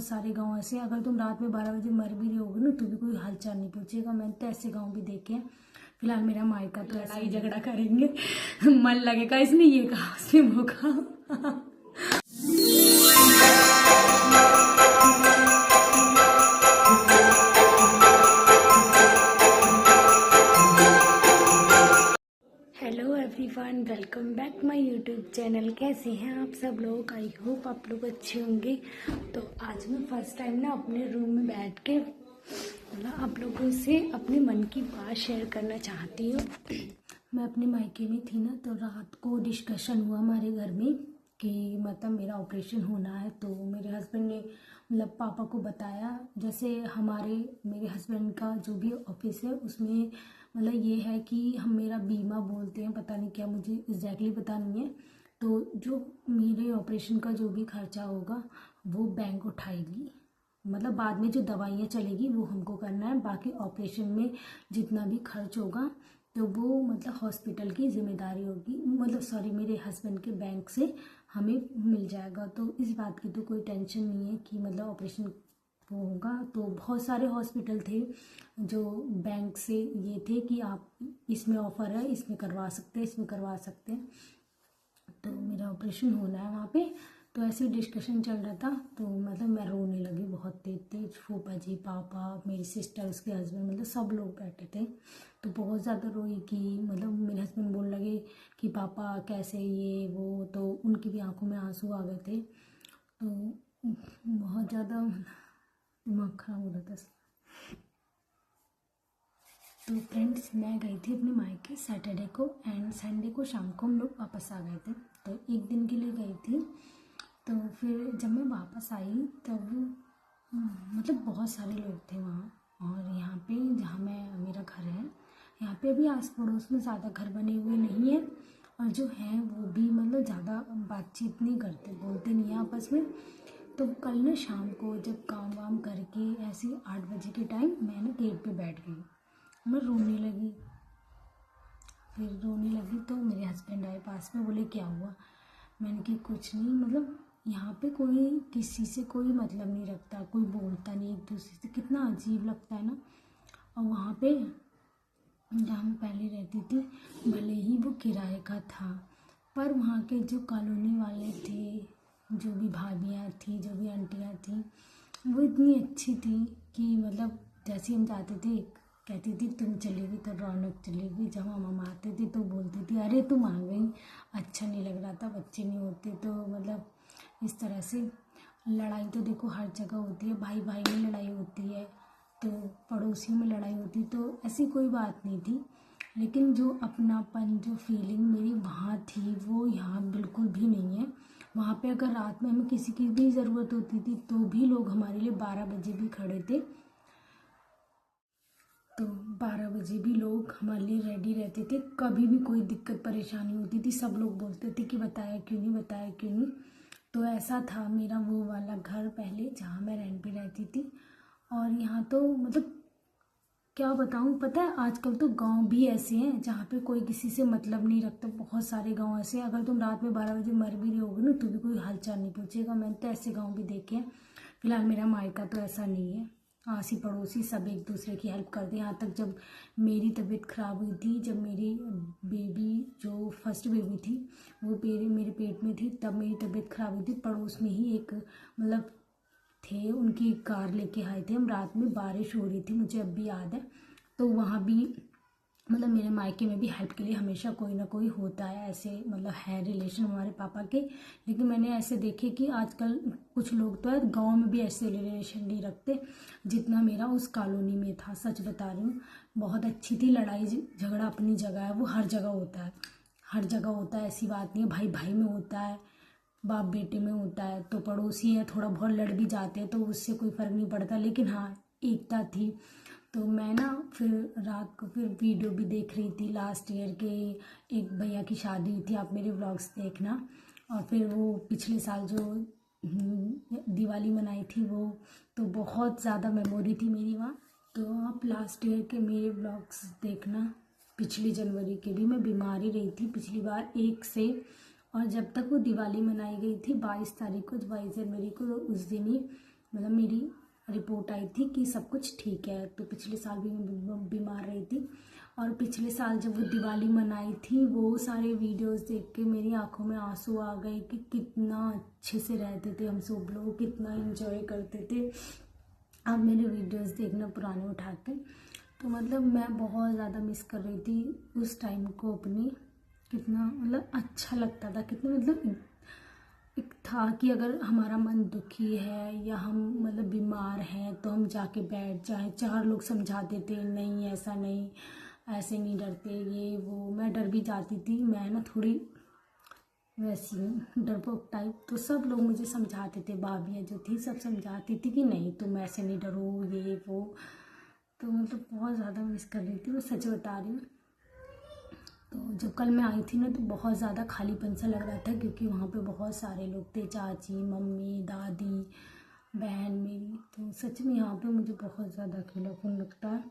सारे गाँव ऐसे हैं, अगर तुम रात में 12 बजे मर भी रहे होगे ना तो भी कोई हालचाल नहीं पूछेगा। मैंने तो ऐसे गाँव भी देखे हैं। फिलहाल मेरा मायका तो ऐसा ही झगड़ा करेंगे मन लगेगा, इसने ये कहा उसने वो कहा। Hello everyone, welcome back my YouTube channel. कैसे हैं आप सब लोग? आई होप आप लोग अच्छे होंगे। तो आज मैं फर्स्ट टाइम ना अपने रूम में बैठ के मतलब आप लोगों से अपने मन की बात शेयर करना चाहती हूँ। मैं अपने मायके में थी ना, तो रात को डिस्कशन हुआ हमारे घर में कि मतलब मेरा ऑपरेशन होना है। तो मेरे हस्बैंड ने मतलब पापा को बताया, जैसे मेरे हस्बैंड का जो भी ऑफिस है उसमें मतलब ये है कि हम मेरा बीमा बोलते हैं, पता नहीं क्या, मुझे एग्जैक्टली पता नहीं है। तो जो मेरे ऑपरेशन का जो भी खर्चा होगा वो बैंक उठाएगी। मतलब बाद में जो दवाइयाँ चलेगी वो हमको करना है, बाकी ऑपरेशन में जितना भी खर्च होगा तो वो मतलब हॉस्पिटल की जिम्मेदारी होगी, मतलब सॉरी मेरे हस्बैंड के बैंक से हमें मिल जाएगा। तो इस बात की तो कोई टेंशन नहीं है कि मतलब ऑपरेशन वो होगा। तो बहुत सारे हॉस्पिटल थे जो बैंक से ये थे कि आप इसमें ऑफ़र है, इसमें करवा सकते हैं, इसमें करवा सकते हैं। तो मेरा ऑपरेशन होना है वहाँ पे। तो ऐसे डिस्कशन चल रहा था, तो मतलब मैं रोने लगी बहुत तेज तेज। फूफा जी, पापा, मेरी सिस्टर, उसके हस्बैंड, मतलब सब लोग बैठे थे। तो बहुत ज़्यादा रोई कि मतलब मेरे हस्बैंड बोलने लगे कि पापा कैसे ये वो, तो उनकी भी आंखों में आंसू आ गए थे। तो बहुत ज़्यादा दिमाग खराब हो रहा था। तो फ्रेंड्स, मैं गई थी अपने मायके सैटरडे को, एंड संडे को शाम को हम लोग वापस आ गए थे। तो एक दिन के लिए गई थी। तो फिर जब मैं वापस आई तब मतलब बहुत सारे लोग थे वहाँ। और यहाँ पे जहाँ मेरा घर है, यहाँ पे भी आस पड़ोस में ज़्यादा घर बने हुए नहीं हैं, और जो हैं वो भी मतलब ज़्यादा बातचीत नहीं करते, बोलते नहीं हैं आपस में। तो कल ना शाम को जब काम वाम करके ऐसे 8 बजे के टाइम मैं ना गेट पे बैठ गई, मैं रोने लगी। फिर रोने लगी तो मेरे हस्बैंड आए पास में, बोले क्या हुआ? मैंने कि कुछ नहीं, मतलब यहाँ पे कोई किसी से कोई मतलब नहीं रखता, कोई बोलता नहीं एक दूसरे से, कितना अजीब लगता है ना। और वहाँ पे जहाँ मैं पहले रहती थी, भले ही वो किराए का था, पर वहाँ के जो कॉलोनी वाले थे, जो भी भाभियाँ थी, जो भी आंटियाँ थी, वो इतनी अच्छी थी कि मतलब जैसे हम जाते थे कहती थी तुम चलेगी तो रौनक चलेगी। जब हम आते थे तो बोलती थी अरे तुम आ गई, अच्छा नहीं लग रहा था, बच्चे नहीं होते। तो मतलब इस तरह से लड़ाई तो देखो हर जगह होती है, भाई भाई में लड़ाई होती है, तो पड़ोसियों में लड़ाई होती, तो ऐसी कोई बात नहीं थी। लेकिन जो अपनापन, जो फीलिंग मेरी वहाँ थी वो यहाँ बिल्कुल भी नहीं है। वहाँ पे अगर रात में हमें किसी की भी ज़रूरत होती थी तो भी लोग हमारे लिए 12 बजे भी खड़े थे। तो 12 बजे भी लोग हमारे लिए रेडी रहते थे, कभी भी कोई दिक्कत परेशानी होती थी सब लोग बोलते थे कि बताया क्यों नहीं, बताया क्यों नहीं। तो ऐसा था मेरा वो वाला घर पहले जहाँ मैं रेंट पे रहती थी। और यहाँ तो मतलब क्या बताऊँ, पता है आजकल तो गांव भी ऐसे हैं जहाँ पे कोई किसी से मतलब नहीं रखता। बहुत सारे गांव ऐसे हैं, अगर तुम रात में 12 बजे मर भी रहे होगे ना तो भी कोई हालचाल नहीं पूछेगा। मैंने तो ऐसे गांव भी देखे हैं। फिलहाल मेरा मायका तो ऐसा नहीं है, आसी पड़ोसी सब एक दूसरे की हेल्प करते हैं। यहाँ तक जब मेरी तबीयत ख़राब हुई थी, जब मेरी बेबी जो फर्स्ट बेबी थी वो मेरे पेट में थी, तब मेरी तबीयत ख़राब हुई थी, पड़ोस में ही एक मतलब थे, उनकी कार लेके आए थे हम। रात में बारिश हो रही थी, मुझे अब भी याद है। तो वहाँ भी मतलब मेरे मायके में भी हेल्प के लिए हमेशा कोई ना कोई होता है, ऐसे मतलब है रिलेशन हमारे पापा के। लेकिन मैंने ऐसे देखे कि आजकल कुछ लोग तो है गांव में भी ऐसे रिलेशन नहीं रखते जितना मेरा उस कॉलोनी में था। सच बता रही हूँ, बहुत अच्छी थी। लड़ाई झगड़ा अपनी जगह है, वो हर जगह होता है, हर जगह होता है, ऐसी बात नहीं है। भाई भाई में होता है, बाप बेटे में होता है, तो पड़ोसी है थोड़ा बहुत लड़ भी जाते हैं तो उससे कोई फ़र्क नहीं पड़ता। लेकिन हाँ, एकता थी। तो मैं ना फिर रात को फिर वीडियो भी देख रही थी लास्ट ईयर के, एक भैया की शादी हुई थी, आप मेरे व्लॉग्स देखना। और फिर वो पिछले साल जो दिवाली मनाई थी वो, तो बहुत ज़्यादा मेमोरी थी मेरी वहाँ। तो आप लास्ट ईयर के मेरे व्लॉग्स देखना। पिछली जनवरी के भी मैं बीमार ही रही थी पिछली बार 1 से, और जब तक वो दिवाली मनाई गई थी 22 तारीख को, 22 जनवरी को, तो उस दिन ही मतलब मेरी रिपोर्ट आई थी कि सब कुछ ठीक है। तो पिछले साल भी मैं बीमार रही थी, और पिछले साल जब वो दिवाली मनाई थी, वो सारे वीडियोस देख के मेरी आंखों में आंसू आ गए कि कितना अच्छे से रहते थे हम सब लोग, कितना एंजॉय करते थे। अब मेरे वीडियोस देखना पुराने उठा के, तो मतलब मैं बहुत ज़्यादा मिस कर रही थी उस टाइम को अपनी। कितना मतलब अच्छा लगता था, कितना मतलब एक था कि अगर हमारा मन दुखी है या हम मतलब बीमार हैं तो हम जाके बैठ जाए, 4 लोग समझाते थे नहीं ऐसा नहीं, ऐसे नहीं डरते, ये वो। मैं डर भी जाती थी, मैं ना थोड़ी वैसी हूँ डरपोक टाइप। तो सब लोग मुझे समझाते थे, भाभियाँ जो थी सब समझाती थी कि नहीं तुम ऐसे नहीं डरो, ये वो। तो मतलब बहुत ज़्यादा मिस कर रही थी, मैं सच बता रही हूँ। तो जब कल मैं आई थी ना, तो बहुत ज़्यादा खालीपन सा लग रहा था, क्योंकि वहाँ पे बहुत सारे लोग थे, चाची, मम्मी, दादी, बहन मेरी। तो सच में यहाँ पे मुझे बहुत ज़्यादा अकेलापन लगता है।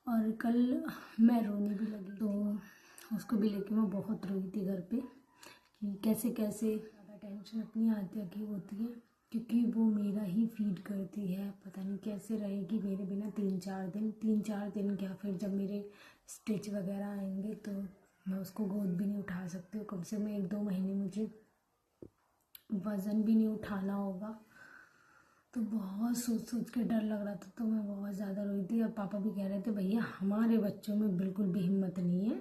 और कल मैं रोने भी लगी, तो उसको भी लेके मैं बहुत रोई थी घर पे कि कैसे कैसे। ज़्यादा टेंशन अपनी आत्या की होती है, क्योंकि वो मेरा ही फीड करती है। पता नहीं कैसे रहेगी मेरे बिना 3-4 दिन क्या, फिर जब मेरे स्टिच वगैरह आएंगे तो मैं उसको गोद भी नहीं उठा सकती हूँ। कम से कम 1-2 महीने मुझे वज़न भी नहीं उठाना होगा। तो बहुत सोच सोच के डर लग रहा था, तो मैं बहुत ज़्यादा रोई थी। और पापा भी कह रहे थे भैया हमारे बच्चों में बिल्कुल भी हिम्मत नहीं है।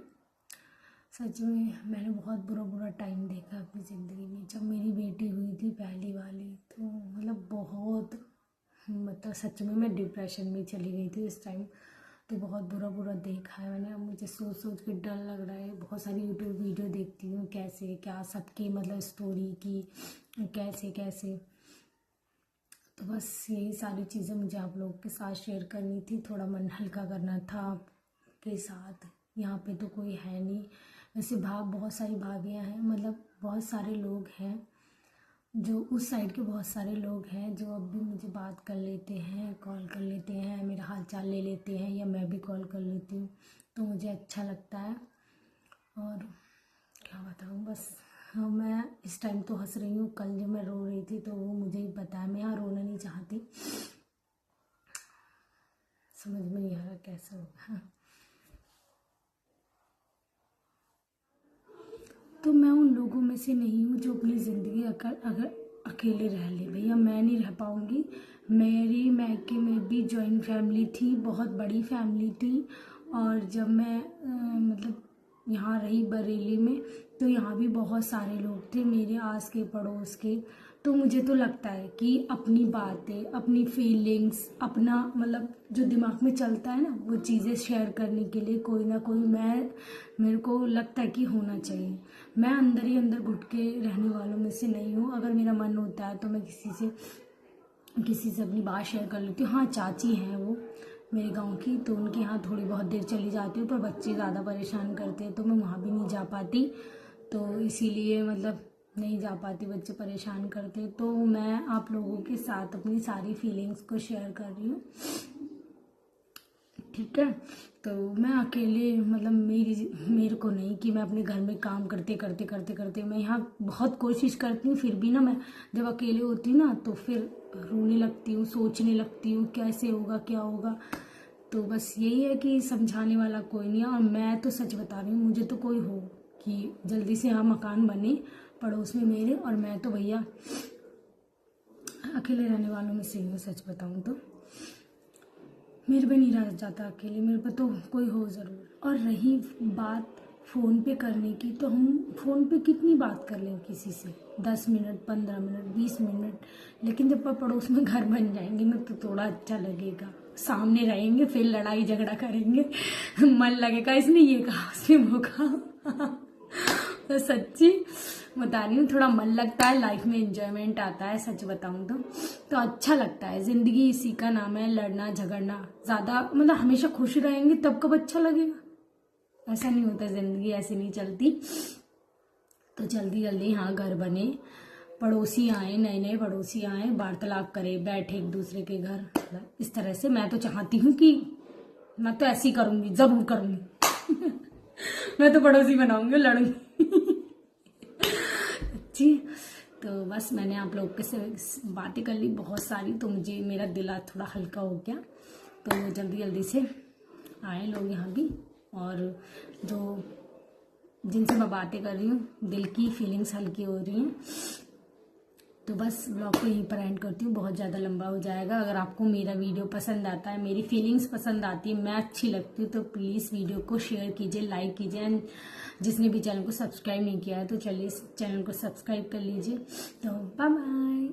सच में मैंने बहुत बुरा टाइम देखा अपनी ज़िंदगी में। जब मेरी बेटी हुई थी पहली वाली, तो मतलब बहुत, मतलब सच में मैं डिप्रेशन में चली गई थी उस टाइम। तो बहुत बुरा देखा है मैंने। अब मुझे सोच सोच के डर लग रहा है। बहुत सारी यूट्यूब वीडियो देखती हूँ कैसे क्या सबकी मतलब स्टोरी की, कैसे कैसे। तो बस यही सारी चीज़ें मुझे आप लोगों के साथ शेयर करनी थी, थोड़ा मन हल्का करना था आपके साथ। यहाँ पे तो कोई है नहीं, वैसे बहुत सारी भाभियाँ हैं, मतलब बहुत सारे लोग हैं, जो उस साइड के बहुत सारे लोग हैं जो अब भी मुझे बात कर लेते हैं, कॉल कर लेते हैं, मेरा हाल चाल ले लेते हैं, या मैं भी कॉल कर लेती हूँ। तो मुझे अच्छा लगता है। और क्या बताऊँ, बस हाँ, मैं इस टाइम तो हंस रही हूँ। कल जब मैं रो रही थी तो वो मुझे ही पता है, मैं यहाँ रोना नहीं चाहती। समझ में नहीं आ रहा कैसा होगा। तो मैं उन लोगों में से नहीं हूँ जो अपनी ज़िंदगी अगर अकेले रह ले। भैया मैं नहीं रह पाऊँगी। मेरी मैके में भी जॉइंट फैमिली थी, बहुत बड़ी फैमिली थी। और जब मैं मतलब यहाँ रही बरेली में, तो यहाँ भी बहुत सारे लोग थे मेरे आस के पड़ोस के। तो मुझे तो लगता है कि अपनी बातें, अपनी फीलिंग्स, अपना मतलब जो दिमाग में चलता है ना, वो चीज़ें शेयर करने के लिए कोई ना कोई मेरे को लगता है कि होना चाहिए। मैं अंदर ही अंदर घुट के रहने वालों में से नहीं हूँ। अगर मेरा मन होता है तो मैं किसी से अपनी बात शेयर कर लेती हूँ। हाँ, चाची हैं वो मेरे गांव की, तो उनके यहाँ थोड़ी बहुत देर चली जाती हूँ, पर बच्चे ज़्यादा परेशान करते हैं तो मैं वहाँ भी नहीं जा पाती। तो इसीलिए मतलब नहीं जा पाती, बच्चे परेशान करते। तो मैं आप लोगों के साथ अपनी सारी फीलिंग्स को शेयर कर रही हूँ, ठीक है। तो मैं अकेले मतलब मेरे को नहीं कि मैं अपने घर में काम करते मैं यहाँ बहुत कोशिश करती हूँ, फिर भी ना मैं जब अकेले होती हूँ ना तो फिर रोने लगती हूँ, सोचने लगती हूँ कैसे होगा क्या होगा। तो बस यही है कि समझाने वाला कोई नहीं है। और मैं तो सच बता रही हूँ, मुझे तो कोई हो कि जल्दी से यहाँ मकान बने पड़ोस में मेरे, और मैं तो भैया अकेले रहने वालों में से हूँ। सच बताऊँ तो मेरे पे नहीं रह जाता अकेले, मेरे पे तो कोई हो ज़रूर। और रही बात फ़ोन पे करने की, तो हम फ़ोन पे कितनी बात कर लें किसी से, 10 मिनट, 15 मिनट, 20 मिनट। लेकिन जब पड़ोस में घर बन जाएंगे ना तो थोड़ा अच्छा लगेगा। सामने रहेंगे फिर लड़ाई झगड़ा करेंगे, मन लगेगा इसने ये कहा उसने वो कहा। तो सच्ची बता रही हूँ, थोड़ा मन लगता है, लाइफ में एंजॉयमेंट आता है। सच बताऊँ तो अच्छा लगता है। ज़िंदगी इसी का नाम है, लड़ना झगड़ना। ज़्यादा मतलब हमेशा खुश रहेंगे तब कब अच्छा लगेगा, ऐसा नहीं होता, ज़िंदगी ऐसे नहीं चलती। तो जल्दी जल्दी यहाँ घर बने, पड़ोसी आए, नए नए पड़ोसी आए, वार्तालाप करें, बैठे एक दूसरे के घर। इस तरह से मैं तो चाहती हूँ कि मैं तो ऐसी करूँगी, ज़रूर करूँगी। मैं तो पड़ोसी बनाऊंगी, लड़ूंगी। जी। तो बस मैंने आप लोग के से बातें कर ली बहुत सारी, तो मुझे मेरा दिल आज थोड़ा हल्का हो गया। तो जल्दी जल्दी से आए लोग यहाँ भी, और जो जिनसे मैं बातें कर रही हूँ दिल की फीलिंग्स हल्की हो रही हैं। तो बस ब्लॉग को यहीं पर एंड करती हूँ, बहुत ज़्यादा लंबा हो जाएगा। अगर आपको मेरा वीडियो पसंद आता है, मेरी फीलिंग्स पसंद आती है, मैं अच्छी लगती हूँ, तो प्लीज़ वीडियो को शेयर कीजिए, लाइक कीजिए, एंड जिसने भी चैनल को सब्सक्राइब नहीं किया है तो चलिए इस चैनल को सब्सक्राइब कर लीजिए। तो बाय बाय।